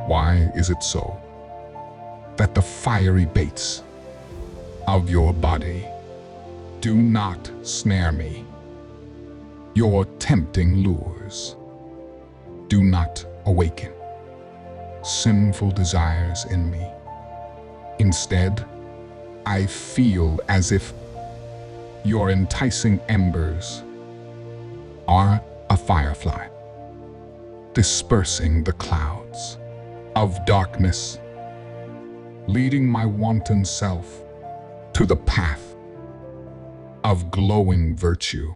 Why is it so that the fiery baits of your body do not snare me? Your tempting lures do not awaken sinful desires in me. Instead, I feel as if your enticing embers are a firefly, dispersing the clouds of darkness, leading my wanton self to the path of glowing virtue.